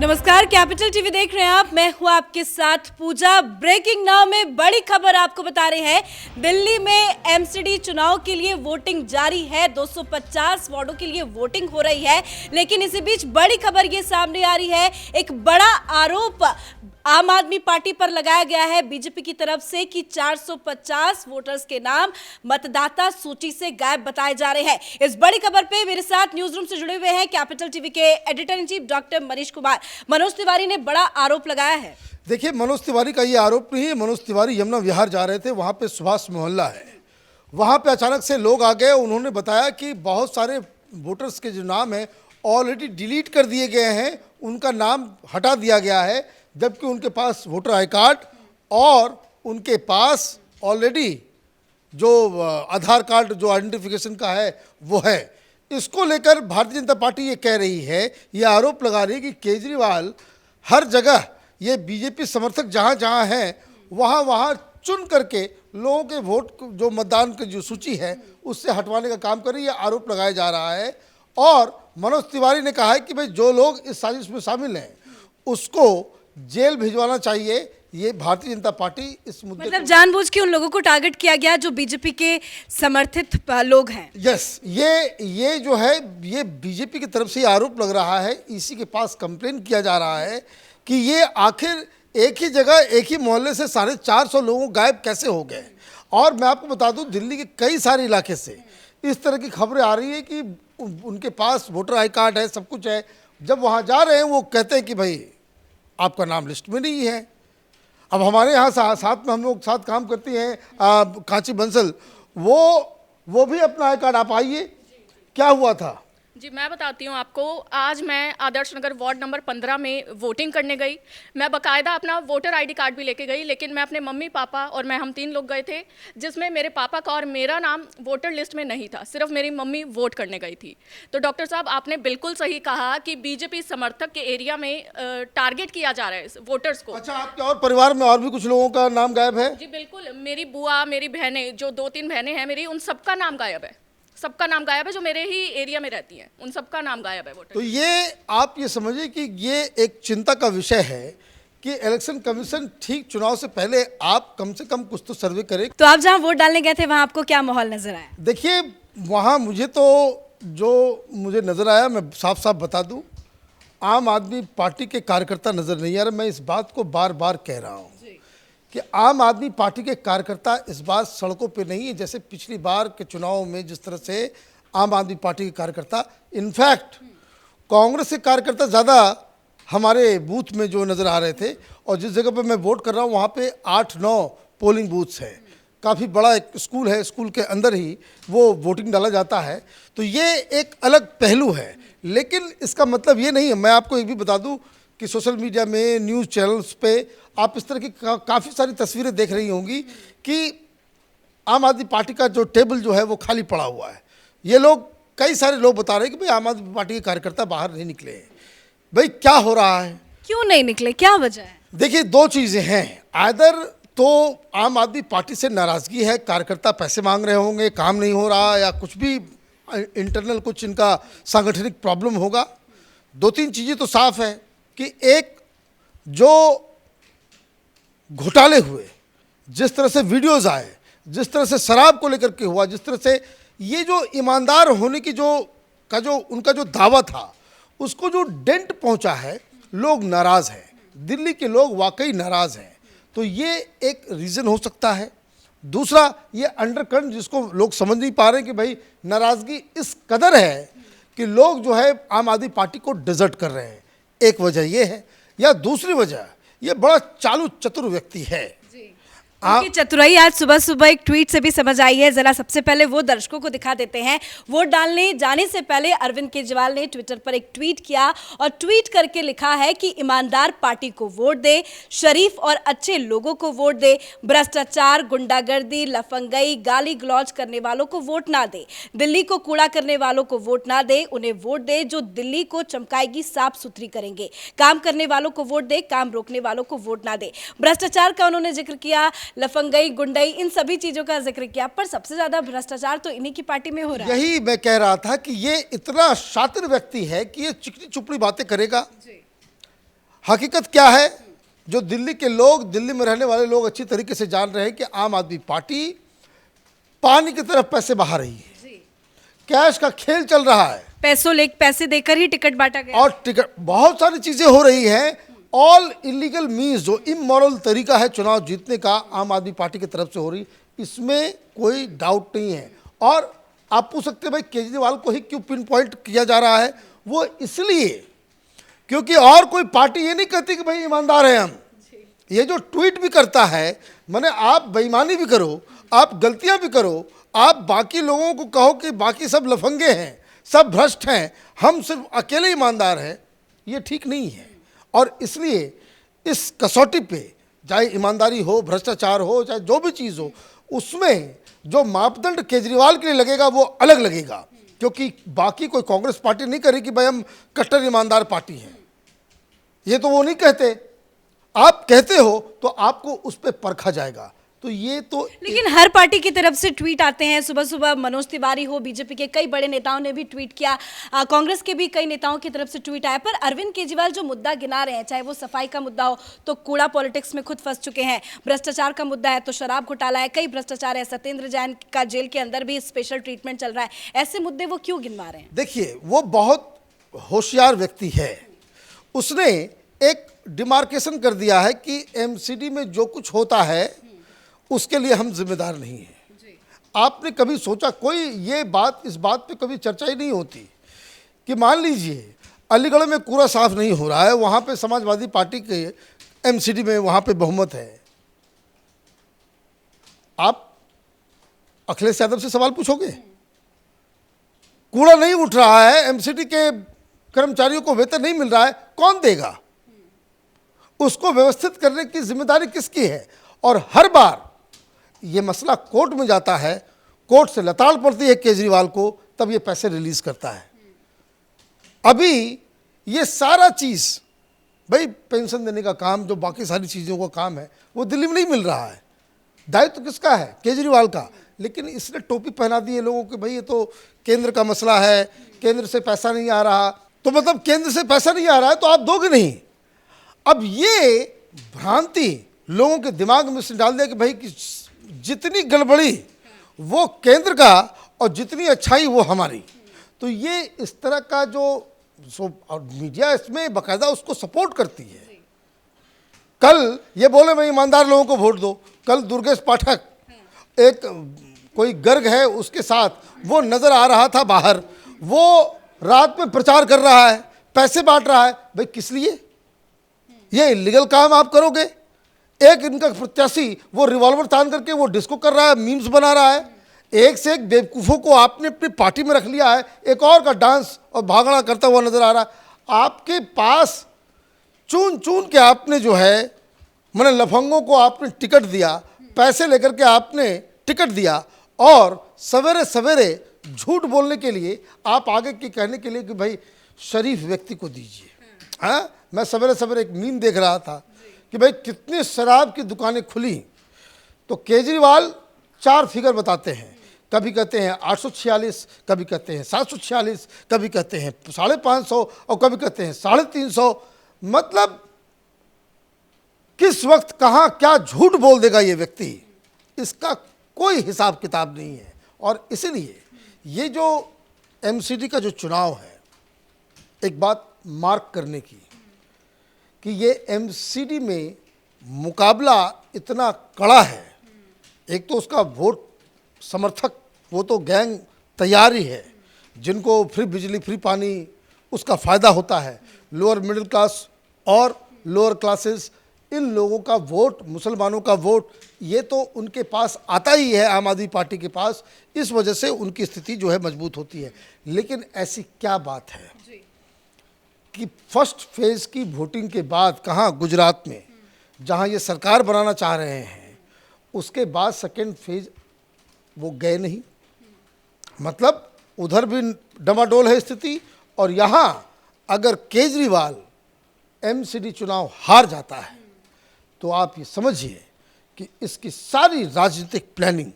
नमस्कार, capital TV देख रहे हैं आप। मैं हूं आपके साथ पूजा। ब्रेकिंग नाउ में बड़ी खबर आपको बता रहे हैं। दिल्ली में एमसीडी चुनाव के लिए वोटिंग जारी है। 250 वार्डों के लिए वोटिंग हो रही है, लेकिन इसी बीच बड़ी खबर ये सामने आ रही है। एक बड़ा आरोप आम आदमी पार्टी पर लगाया गया है बीजेपी की तरफ से कि 450 वोटर्स के नाम मतदाता सूची से गायब बताए जा रहे हैं। इस बड़ी खबर पे मेरे साथ न्यूज रूम से जुड़े हुए हैं कैपिटल टीवी के editor in chief doctor Manish Kumar. Manoj Tiwari ने बड़ा आरोप लगाया है। देखिए, मनोज तिवारी का ये आरोप नहीं है। मनोज तिवारी यमुना विहार जा रहे थे, वहाँ पे सुभाष मोहल्ला है, वहाँ पे अचानक से लोग आ गए। उन्होंने बताया कि बहुत सारे वोटर्स के जो नाम है ऑलरेडी डिलीट कर दिए गए हैं, उनका नाम हटा दिया गया है, जबकि उनके पास वोटर आई कार्ड और उनके पास ऑलरेडी जो आधार कार्ड जो आइडेंटिफिकेशन का है वो है। इसको लेकर भारतीय जनता पार्टी ये कह रही है, ये आरोप लगा रही है कि केजरीवाल हर जगह ये बीजेपी समर्थक जहाँ जहाँ हैं वहाँ वहाँ चुन करके लोगों के वोट जो मतदान की जो सूची है उससे हटवाने का काम कर रही है। आरोप लगाया जा रहा है और मनोज तिवारी ने कहा है कि भाई जो लोग इस साजिश में शामिल हैं उसको जेल भिजवाना चाहिए। ये भारतीय जनता पार्टी इस मुद्दे मतलब जानबूझ के उन लोगों को टारगेट किया गया जो बीजेपी के समर्थित लोग हैं। यस, ये जो है ये बीजेपी की तरफ से आरोप लग रहा है। इसी के पास कंप्लेन किया जा रहा है कि ये आखिर एक ही जगह एक ही मोहल्ले से 450 लोगों गायब कैसे हो गए। और मैं आपको बता दूं, दिल्ली के कई सारे इलाके से इस तरह की खबरें आ रही है कि उनके पास वोटर आई कार्ड है, सब कुछ है। जब वहाँ जा रहे हैं वो कहते हैं कि भाई आपका नाम लिस्ट में नहीं है। अब हमारे यहाँ साथ में हम लोग साथ काम करती हैं कांची बंसल, वो भी अपना आई कार्ड आप आइए। क्या हुआ था जी, मैं बताती हूँ आपको। आज मैं आदर्श नगर वार्ड नंबर 15 में वोटिंग करने गई। मैं बाकायदा अपना वोटर आईडी कार्ड भी लेके गई, लेकिन मैं अपने मम्मी पापा और मैं हम 3 लोग गए थे, जिसमें मेरे पापा का और मेरा नाम वोटर लिस्ट में नहीं था। सिर्फ मेरी मम्मी वोट करने गई थी। तो डॉक्टर साहब, आपने बिल्कुल सही कहा कि बीजेपी समर्थक के एरिया में टारगेट किया जा रहा है वोटर्स को। अच्छा, आपके और परिवार में और भी कुछ लोगों का नाम गायब है? जी बिल्कुल, मेरी बुआ, मेरी बहनें, जो 2-3 बहनें हैं मेरी, उन सबका नाम गायब है। सबका नाम गायब है जो मेरे ही एरिया में रहती हैं, उन सबका नाम गायब है वोटर। तो ये आप ये समझिए कि ये एक चिंता का विषय है कि इलेक्शन कमीशन ठीक चुनाव से पहले आप कम से कम कुछ तो सर्वे करें। तो आप जहां वोट डालने गए थे वहां आपको क्या माहौल नजर आया? देखिए, वहाँ मुझे तो जो मुझे नज़र आया, मैं साफ साफ बता दूं, आम आदमी पार्टी के कार्यकर्ता नज़र नहीं आ रहे। मैं इस बात को बार बार कह रहा हूँ कि आम आदमी पार्टी के कार्यकर्ता इस बार सड़कों पे नहीं है। जैसे पिछली बार के चुनाव में जिस तरह से आम आदमी पार्टी के कार्यकर्ता, इनफैक्ट कांग्रेस के कार्यकर्ता ज़्यादा हमारे बूथ में जो नज़र आ रहे थे। और जिस जगह पे मैं वोट कर रहा हूँ वहाँ पे 8-9 पोलिंग बूथ्स हैं। काफ़ी बड़ा एक स्कूल है, स्कूल के अंदर ही वो वोटिंग डाला जाता है। तो ये एक अलग पहलू है, लेकिन इसका मतलब ये नहीं है। मैं आपको एक भी बता दूँ कि सोशल मीडिया में, न्यूज़ चैनल्स पे आप इस तरह की काफ़ी सारी तस्वीरें देख रही होंगी कि आम आदमी पार्टी का जो टेबल जो है वो खाली पड़ा हुआ है। ये लोग, कई सारे लोग बता रहे हैं कि भाई आम आदमी पार्टी के कार्यकर्ता बाहर नहीं निकले हैं। भाई क्या हो रहा है, क्यों नहीं निकले, क्या वजह है? देखिए, 2 चीज़ें हैं। आइदर तो आम आदमी पार्टी से नाराज़गी है, कार्यकर्ता पैसे मांग रहे होंगे, काम नहीं हो रहा, या कुछ भी इंटरनल कुछ इनका सांगठनिक प्रॉब्लम होगा। 2-3 चीज़ें तो साफ है कि एक जो घोटाले हुए, जिस तरह से वीडियोस आए, जिस तरह से शराब को लेकर के हुआ, जिस तरह से ये जो ईमानदार होने की जो उनका जो दावा था उसको जो डेंट पहुंचा है, लोग नाराज़ हैं। दिल्ली के लोग वाकई नाराज़ हैं। तो ये एक रीज़न हो सकता है। दूसरा, ये अंडरकरंट जिसको लोग समझ नहीं पा रहे कि भाई नाराज़गी इस कदर है कि लोग जो है आम आदमी पार्टी को डिजर्ट कर रहे हैं। एक वजह ये है, या दूसरी वजह ये बड़ा चालू चतुर व्यक्ति है। उनकी चतुराई आज सुबह सुबह एक ट्वीट से भी समझ आई है। जरा सबसे पहले वो दर्शकों को दिखा देते हैं। वोट डालने जाने से पहले अरविंद केजरीवाल ने ट्विटर पर एक ट्वीट किया और ट्वीट करके लिखा है कि ईमानदार पार्टी को वोट दे, शरीफ और अच्छे लोगों को वोट दे, भ्रष्टाचार, गुंडागर्दी, लफंगई, गाली गलौज करने वालों को वोट ना दे, दिल्ली को कूड़ा करने वालों को वोट ना दे, उन्हें वोट दे जो दिल्ली को चमकाएगी, साफ सुथरी करेंगे, काम करने वालों को वोट दे, काम रोकने वालों को वोट ना दे। भ्रष्टाचार का उन्होंने जिक्र किया, लफंगई, गुंडई, इन सभी चीजों का जिक्र किया, पर सबसे ज्यादा भ्रष्टाचार तो इन्हीं की पार्टी में हो रहा है। यही मैं कह रहा था कि ये इतना शातिर व्यक्ति है कि ये चिकनी चुपड़ी बातें करेगा। हकीकत क्या है, जो दिल्ली के लोग, दिल्ली में रहने वाले लोग अच्छी तरीके से जान रहे हैं कि आम आदमी पार्टी पानी की तरफ पैसे बहा रही है, कैश का खेल चल रहा है, पैसे देकर ही टिकट बांटा गया और टिकट, बहुत सारी चीजें हो रही हैं। ऑल इलीगल मीन्स, जो इमोरल तरीका है चुनाव जीतने का, आम आदमी पार्टी की तरफ से हो रही, इसमें कोई डाउट नहीं है। और आप पूछ सकते हैं भाई केजरीवाल को ही क्यों पिन पॉइंट किया जा रहा है, वो इसलिए क्योंकि और कोई पार्टी ये नहीं कहती कि भाई ईमानदार है हम। ये जो ट्वीट भी करता है, माने आप बेईमानी भी करो, आप गलतियां भी करो, आप बाकी लोगों को कहो कि बाकी सब लफंगे हैं, सब भ्रष्ट हैं, हम सिर्फ अकेले ईमानदार हैं, ये ठीक नहीं है। और इसलिए इस कसौटी पे, चाहे ईमानदारी हो, भ्रष्टाचार हो, चाहे जो भी चीज़ हो, उसमें जो मापदंड केजरीवाल के लिए लगेगा वो अलग लगेगा, क्योंकि बाकी कोई कांग्रेस पार्टी नहीं करेगी कि भाई हम कट्टर ईमानदार पार्टी हैं। ये तो वो नहीं कहते, आप कहते हो तो आपको उस पर परखा जाएगा। तो ये तो, लेकिन हर पार्टी की तरफ से ट्वीट आते हैं। सुबह सुबह मनोज तिवारी हो, बीजेपी के कई बड़े नेताओं ने भी ट्वीट किया, कांग्रेस के भी कई नेताओं की तरफ से ट्वीट आया। पर अरविंद केजरीवाल जो मुद्दा गिना रहे हैं, चाहे वो सफाई का मुद्दा हो तो कूड़ा पॉलिटिक्स में खुद फंस चुके हैं, भ्रष्टाचार का मुद्दा है तो शराब घोटाला है, कई भ्रष्टाचार है, सत्येंद्र जैन का जेल के अंदर भी स्पेशल ट्रीटमेंट चल रहा है, ऐसे मुद्दे वो क्यों गिनवा रहे हैं? देखिए, वो बहुत होशियार व्यक्ति है, उसने एक डिमार्केशन कर दिया है कि एमसीडी में जो कुछ होता है उसके लिए हम जिम्मेदार नहीं हैं। आपने कभी सोचा, कोई ये बात, इस बात पे कभी चर्चा ही नहीं होती कि मान लीजिए अलीगढ़ में कूड़ा साफ नहीं हो रहा है, वहाँ पे समाजवादी पार्टी के एमसीडी में वहाँ पे बहुमत है, आप अखिलेश यादव से सवाल पूछोगे? कूड़ा नहीं उठ रहा है, एमसीडी के कर्मचारियों को वेतन नहीं मिल रहा है, कौन देगा? उसको व्यवस्थित करने की जिम्मेदारी किसकी है? और हर बार ये मसला कोर्ट में जाता है, कोर्ट से लताड़ पड़ती है केजरीवाल को, तब ये पैसे रिलीज करता है। अभी ये सारा चीज़, भाई पेंशन देने का काम, जो बाकी सारी चीज़ों का काम है, वो दिल्ली में नहीं मिल रहा है। दायित्व किसका है? केजरीवाल का। लेकिन इसने टोपी पहना दी है लोगों को, भाई ये तो केंद्र का मसला है, केंद्र से पैसा नहीं आ रहा, तो मतलब केंद्र से पैसा नहीं आ रहा है तो आप दोगे नहीं। अब ये भ्रांति लोगों के दिमाग में से डाल दिया कि भाई कि जितनी गड़बड़ी वो केंद्र का और जितनी अच्छाई वो हमारी। तो ये इस तरह का जो और मीडिया इसमें बाकायदा उसको सपोर्ट करती है। कल ये बोले भाई ईमानदार लोगों को वोट दो, कल दुर्गेश पाठक, एक कोई गर्ग है उसके साथ, वो नजर आ रहा था बाहर, वो रात में प्रचार कर रहा है, पैसे बांट रहा है। भाई किस लिए? ये इलीगल काम आप करोगे? एक इनका प्रत्याशी वो रिवॉल्वर तान करके वो डिस्को कर रहा है, मीम्स बना रहा है, एक से एक बेवकूफ़ों को आपने अपनी पार्टी में रख लिया है, एक और का डांस और भागड़ा करता हुआ नजर आ रहा है। आपके पास चुन चुन के आपने जो है, मैंने लफंगों को आपने टिकट दिया, पैसे लेकर के आपने टिकट दिया, और सवेरे सवेरे झूठ बोलने के लिए आप आगे के कहने के लिए कि भाई शरीफ व्यक्ति को दीजिए। हाँ, मैं सवेरे सवेरे एक मीम देख रहा था कि भाई कितनी शराब की दुकानें खुली, तो केजरीवाल 4 फिगर बताते हैं, कभी कहते हैं 846, कभी कहते हैं 746, कभी कहते हैं 550 और कभी कहते हैं 350। मतलब किस वक्त कहाँ क्या झूठ बोल देगा ये व्यक्ति, इसका कोई हिसाब किताब नहीं है। और इसीलिए ये जो एमसीडी का जो चुनाव है, एक बात मार्क करने की कि ये एमसीडी में मुकाबला इतना कड़ा है। एक तो उसका वोट समर्थक, वो तो गैंग तैयार ही है, जिनको फ्री बिजली फ्री पानी उसका फ़ायदा होता है। लोअर मिडिल क्लास और लोअर क्लासेस, इन लोगों का वोट, मुसलमानों का वोट, ये तो उनके पास आता ही है, आम आदमी पार्टी के पास। इस वजह से उनकी स्थिति जो है मजबूत होती है। लेकिन ऐसी क्या बात है कि फर्स्ट फेज की वोटिंग के बाद, कहाँ, गुजरात में, जहाँ ये सरकार बनाना चाह रहे हैं, उसके बाद सेकेंड फेज वो गए नहीं। मतलब उधर भी डमाडोल है स्थिति, और यहाँ अगर केजरीवाल एमसीडी चुनाव हार जाता है तो आप ये समझिए कि इसकी सारी राजनीतिक प्लानिंग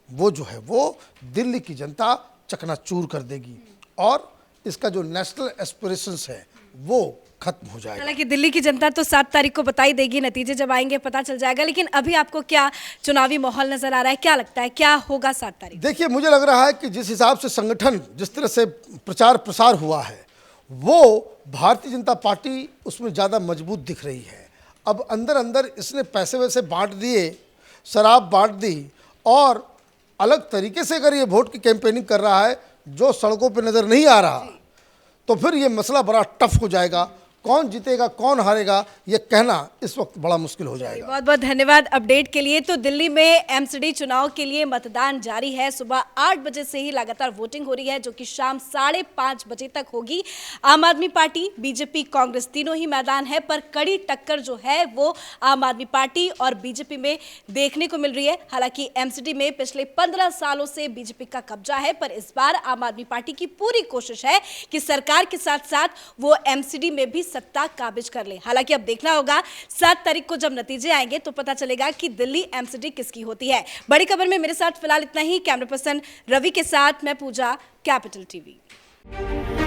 वो जो है वो दिल्ली की जनता चकनाचूर कर देगी, और इसका जो नेशनल एस्पिरेशंस है वो खत्म हो जाएगा। हालांकि दिल्ली की जनता तो 7 तारीख को बता ही देगी, नतीजे जब आएंगे पता चल जाएगा, लेकिन अभी आपको क्या चुनावी माहौल नजर आ रहा है, क्या लगता है क्या होगा 7 तारीख? देखिए, मुझे लग रहा है कि जिस हिसाब से संगठन, जिस तरह से प्रचार प्रसार हुआ है, वो भारतीय जनता पार्टी उसमें ज़्यादा मजबूत दिख रही है। अब अंदर अंदर इसने पैसे वैसे बांट दिए, शराब बांट दी, और अलग तरीके से अगर ये वोट की कैंपेनिंग कर रहा है जो सड़कों पे नज़र नहीं आ रहा, तो फिर ये मसला बड़ा टफ हो जाएगा। कौन जीतेगा कौन हारेगा ये कहना इस वक्त बड़ा मुश्किल हो जाएगा। बहुत बहुत धन्यवाद अपडेट के लिए। तो दिल्ली में एमसीडी चुनाव के लिए मतदान जारी है। सुबह 8 बजे से ही लगातार वोटिंग हो रही है, जो कि शाम 5:30 बजे तक होगी। आम आदमी पार्टी, बीजेपी, कांग्रेस तीनों ही मैदान है, पर कड़ी टक्कर जो है वो आम आदमी पार्टी और बीजेपी में देखने को मिल रही है। हालांकि एमसीडी में पिछले 15 सालों से बीजेपी का कब्जा है, पर इस बार आम आदमी पार्टी की पूरी कोशिश है कि सरकार के साथ साथ वो एमसीडी में भी सत्ता काबिज कर ले। हालांकि अब देखना होगा 7 तारीख को जब नतीजे आएंगे तो पता चलेगा कि दिल्ली एमसीडी किसकी होती है। बड़ी खबर में मेरे साथ फिलहाल इतना ही। कैमरा पर्सन रवि के साथ मैं पूजा, कैपिटल टीवी।